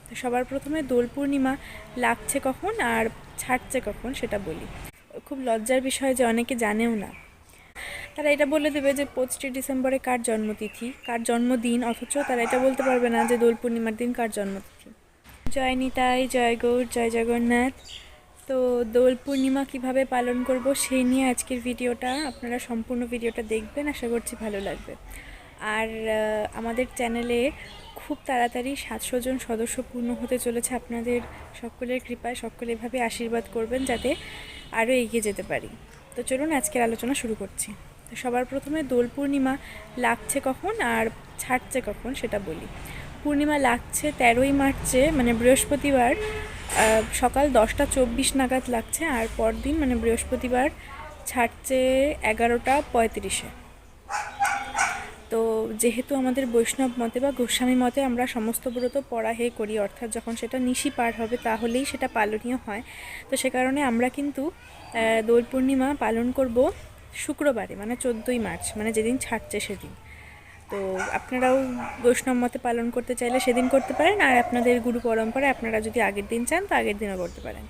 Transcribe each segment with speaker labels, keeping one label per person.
Speaker 1: তো সবার প্রথমে দোল পূর্ণিমা লাগছে কখন আর ছাড়ছে কখন সেটা বলি। খুব লজ্জার বিষয় যে অনেকে জানেও না। তারা এটা বলে দেবে যে 25 ডিসেম্বরে কার জন্মতিথি, কার জন্মদিন, অথচ তারা এটা বলতে পারবে না যে দোল পূর্ণিমার দিন কার জন্মতিথি। জয় নিতাই, জয় গৌর, জয় জগন্নাথ। তো দোল পূর্ণিমা কিভাবে পালন করব সেই নিয়ে আজকের ভিডিওটা, আপনারা সম্পূর্ণ ভিডিওটা দেখবেন, আশা করছি ভালো লাগবে। আর আমাদের চ্যানেলে খুব তাড়াতাড়ি 700 জন সদস্য পূর্ণ হতে চলেছে। আপনাদের সকলের কৃপায় সকলে এভাবে আশীর্বাদ করবেন যাতে আরও এগিয়ে যেতে পারি। তো চলুন আজকের আলোচনা শুরু করছি। তো সবার প্রথমে দোল পূর্ণিমা লাগছে কখন আর ছাড়ছে কখন সেটা বলি। পূর্ণিমা লাগছে 13ই মার্চে, মানে বৃহস্পতিবার সকাল 10টা 24 নাগাদ লাগছে, আর পরদিন মানে বৃহস্পতিবার ছাড়ছে 11টা 35-এ। তো যেহেতু আমাদের বৈষ্ণব মতে বা গোস্বামী মতে আমরা সমস্ত ব্রত পরাহে করি, অর্থাৎ যখন সেটা নিশি পার হবে তাহলেই সেটা পালনীয় হয়। তো সে কারণে আমরা কিন্তু দোল পূর্ণিমা পালন করব শুক্রবারে, মানে 14ই মার্চ, মানে যেদিন ছাড়ছে সেদিন। তো আপনারাও বৈষ্ণব মতে পালন করতে চাইলে সেদিন করতে পারেন, আর আপনাদের গুরু পরম্পরায় আপনারা যদি আগের দিন চান তো আগের দিনও করতে পারেন।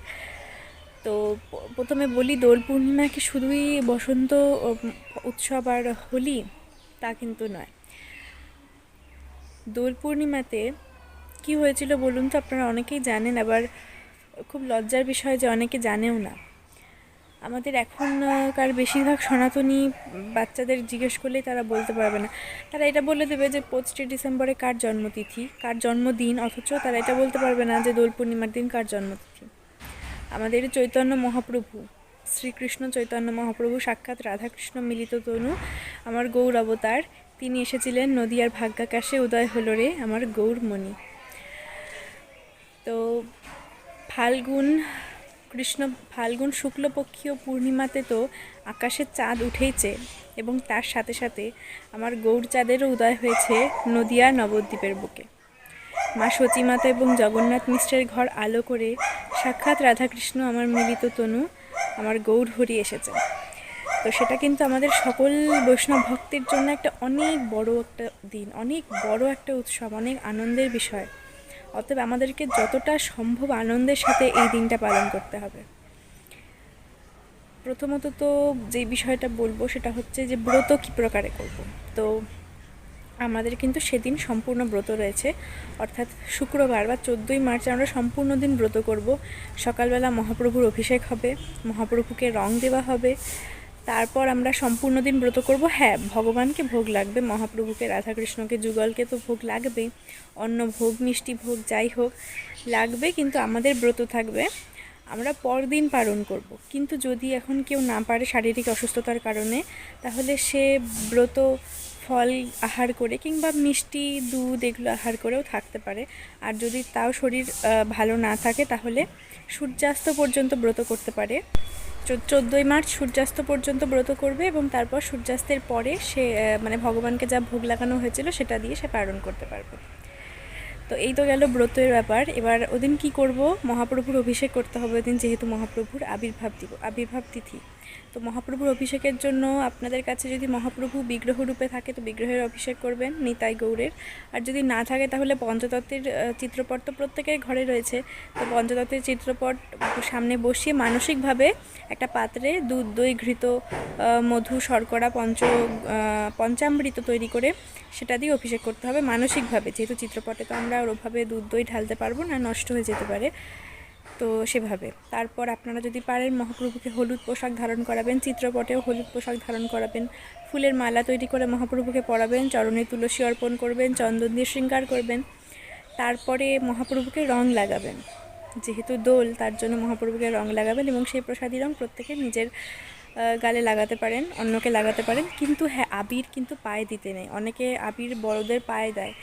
Speaker 1: তো প্রথমে বলি, দোল পূর্ণিমা কি শুধুই বসন্ত উৎসব আর হোলি? তা কিন্তু নয়। দোল পূর্ণিমাতে কি হয়েছিল বলুন তো? আপনারা অনেকেই জানেন, আবার খুব লজ্জার বিষয় যে অনেকে জানেও না। আমাদের এখনকার বেশিরভাগ সনাতনী বাচ্চাদের জিজ্ঞেস করলেই তারা বলতে পারবে না। তারা এটা বলে দেবে যে 25 ডিসেম্বরে কার জন্মতিথি, কার জন্মদিন, অথচ তারা এটা বলতে পারবে না যে দোল পূর্ণিমার দিন কার জন্মতিথি। আমাদের চৈতন্য মহাপ্রভু, শ্রীকৃষ্ণ চৈতন্য মহাপ্রভু সাক্ষাৎ রাধাকৃষ্ণ মিলিত তনু আমার গৌর অবতার, তিনি এসেছিলেন নদিয়ার ভাগ্যাকাশে, উদয় হলো রে আমার গৌরমণি। তো ফাল্গুন শুক্লপক্ষীয় পূর্ণিমাতে তো আকাশে চাঁদ উঠেইছে, এবং তার সাথে সাথে আমার গৌর চাঁদেরও উদয় হয়েছে নদিয়া নবদ্বীপের বুকে। মা সচিমাতা এবং জগন্নাথ মিশ্রের ঘর আলো করে সাক্ষাৎ রাধাকৃষ্ণ আমার মিলিত তনু আমার গৌর হরি এসেছে। তো সেটা কিন্তু আমাদের সকল বৈষ্ণব ভক্তের জন্য একটা অনেক বড় একটা দিন, অনেক বড় একটা উৎসব, অনেক আনন্দের বিষয়। অতএব আমাদেরকে যতটা সম্ভব আনন্দের সাথে এই দিনটা পালন করতে হবে। প্রথমত তো যে বিষয়টা বলবো সেটা হচ্ছে যে ব্রত কী প্রকারে করব। তো আমাদের কিন্তু সেদিন সম্পূর্ণ ব্রত রয়েছে, অর্থাৎ শুক্রবার বা 14ই মার্চ আমরা সম্পূর্ণ দিন ব্রত করব। সকালবেলা মহাপ্রভুর অভিষেক হবে, মহাপ্রভুকে রং দেওয়া হবে, তারপর আমরা সম্পূর্ণ দিন ব্রত করব। হ্যাঁ, ভগবানকে ভোগ লাগবে, মহাপ্রভুকে রাধাকৃষ্ণকে যুগলকে তো ভোগ লাগবেই, অন্ন ভোগ মিষ্টি ভোগ যাই হোক লাগবে, কিন্তু আমাদের ব্রত থাকবে, আমরা পরদিন পালন করব। কিন্তু যদি এখন কেউ না পারে শারীরিক অসুস্থতার কারণে, তাহলে সে ব্রত ফল আহার করে কিংবা মিষ্টি দুধ এগুলো আহার করেও থাকতে পারে। আর যদি তাও শরীর ভালো না থাকে তাহলে সূর্যাস্ত পর্যন্ত ব্রত করতে পারে। 14ই মার্চ সূর্যাস্ত পর্যন্ত ব্রত করবে, এবং তারপর সূর্যাস্তের পরে সে মানে ভগবানকে যা ভোগ লাগানো হয়েছিল সেটা দিয়ে সে পালন করতে পারবে। তো এই তো গেল ব্রতের ব্যাপার। এবার ওদিন কি করব? মহাপ্রভুর অভিষেক করতে হবে ওদিন, যেহেতু মহাপ্রভুর আবির্ভাব তিথি। তো মহাপ্রভুর অভিষেকের জন্য আপনাদের কাছে যদি মহাপ্রভু বিগ্রহ রূপে থাকে তো বিগ্রহের অভিষেক করবেন, নিতাই গৌরের। আর যদি না থাকে তাহলে পঞ্চতত্ত্বের চিত্রপট তো প্রত্যেকের ঘরে রয়েছে। তো পঞ্চতত্ত্বের চিত্রপট সামনে বসিয়ে মানসিকভাবে একটা পাত্রে দুধ দই ঘৃত মধু শর্করা পঞ্চামৃত তৈরি করে সেটা দিয়ে অভিষেক করতে হবে মানসিকভাবে, যেহেতু চিত্রপটে তো আমরা ওরভাবে দুধ দই ঢালতে পারবো না, নষ্ট হয়ে যেতে পারে। তো সেভাবে তারপর আপনারা যদি পারেন মহাপ্রভুকে হলুদ পোশাক ধারণ করাবেন, চিত্রপটেও হলুদ পোশাক ধারণ করাবেন, ফুলের মালা তৈরি করে মহাপ্রভুকে পরাবেন, চরণে তুলসী অর্পণ করবেন, চন্দন দিয়ে শৃঙ্গার করবেন। তারপরে মহাপ্রভুকে রং লাগাবেন, যেহেতু দোল তার জন্য মহাপ্রভুকে রং লাগাবেন, এবং সেই প্রসাদী রং প্রত্যেকে নিজের গালে লাগাতে পারেন, অন্যকে লাগাতে পারেন। কিন্তু হ্যাঁ, আবির কিন্তু পায়ে দিতে নেই। অনেকে আবির বড়দের পায়ে দেয়।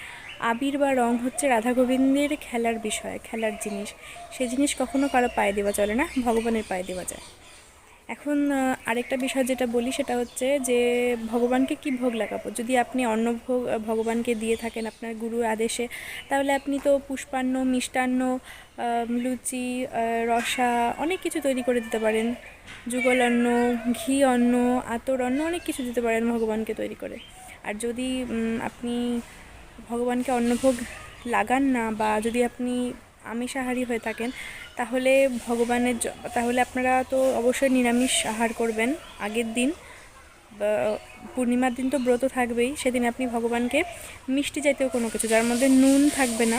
Speaker 1: আবির বা রং হচ্ছে রাধা গোবিন্দের খেলার বিষয়, খেলার জিনিস। সেই জিনিস কখনো কারো পায়ে দেওয়া চলে না, ভগবানের পায়ে দেওয়া যায়। এখন আরেকটা বিষয় যেটা বলি সেটা হচ্ছে যে ভগবানকে কি ভোগ লাগাবো। যদি আপনি অন্নভোগ ভগবানকে দিয়ে থাকেন আপনার গুরুর আদেশে, তাহলে আপনি তো পুষ্পান্ন, মিষ্টান্ন, লুচি, রসা অনেক কিছু তৈরি করে দিতে পারেন, যুগল অন্ন, ঘি অন্ন, আতর অন্ন, অনেক কিছু দিতে পারেন ভগবানকে তৈরি করে। আর যদি আপনি ভগবানকে অন্নভোগ লাগান না, বা যদি আপনি আমিষাহারী হয়ে থাকেন তাহলে তাহলে আপনারা তো অবশ্যই নিরামিষ আহার করবেন আগের দিন। পূর্ণিমার দিন তো ব্রত থাকবেই, সেদিন আপনি ভগবানকে মিষ্টি জাতীয় কোনো কিছু যার মধ্যে নুন থাকবে না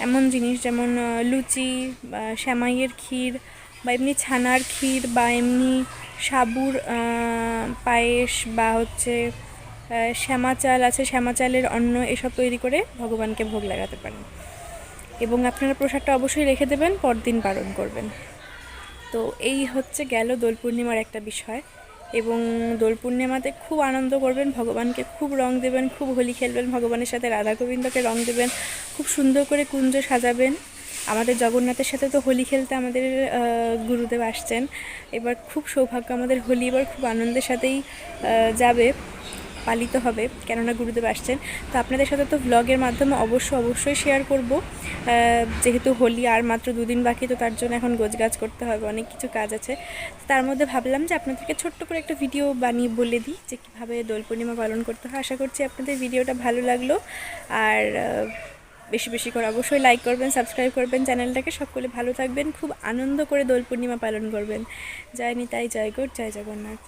Speaker 1: এমন জিনিস, যেমন লুচি বা সেমাইয়ের ক্ষীর বা এমনি ছানার ক্ষীর বা এমনি সাবুর পায়েস বা হচ্ছে শ্যামা চাল আছে, শ্যামা চালের অন্ন, এসব তৈরি করে ভগবানকে ভোগ লাগাতে পারেন। এবং আপনারা প্রসাদটা অবশ্যই রেখে দেবেন, পরদিন পালন করবেন। তো এই হচ্ছে গেল দোল পূর্ণিমার একটা বিষয়। এবং দোল পূর্ণিমাতে খুব আনন্দ করবেন, ভগবানকে খুব রং দেবেন, খুব হোলি খেলবেন, ভগবানের সাথে রাধা গোবিন্দকে রং দেবেন, খুব সুন্দর করে কুঞ্জ সাজাবেন। আমাদের জগন্নাথের সাথে তো হোলি খেলতে আমাদের গুরুদেব আসছেন। এবার খুব সৌভাগ্য, আমাদের হোলি এবার খুব আনন্দের সাথেই যাবে, পালিত হবে, কেননা গুরুদেব আসছেন। তো আপনাদের সাথে তো ভ্লগের মাধ্যমে অবশ্যই শেয়ার করব। যেহেতু হোলি আর মাত্র 2 দিন বাকি, তো তার জন্য এখন গোছগাছ করতে হবে, অনেক কিছু কাজ আছে। তার মধ্যে ভাবলাম যে আপনাদেরকে ছোট্ট করে একটা ভিডিও বানিয়ে বলে দিই যে কীভাবে দোল পূর্ণিমা পালন করতে হয়। আশা করছি আপনাদের ভিডিওটা ভালো লাগলো। আর বেশি বেশি করে অবশ্যই লাইক করবেন, সাবস্ক্রাইব করবেন চ্যানেলটাকে। সকলে ভালো থাকবেন, খুব আনন্দ করে দোল পূর্ণিমা পালন করবেন। জয় নিতাই, জয় গৌর, জয় জগন্নাথ।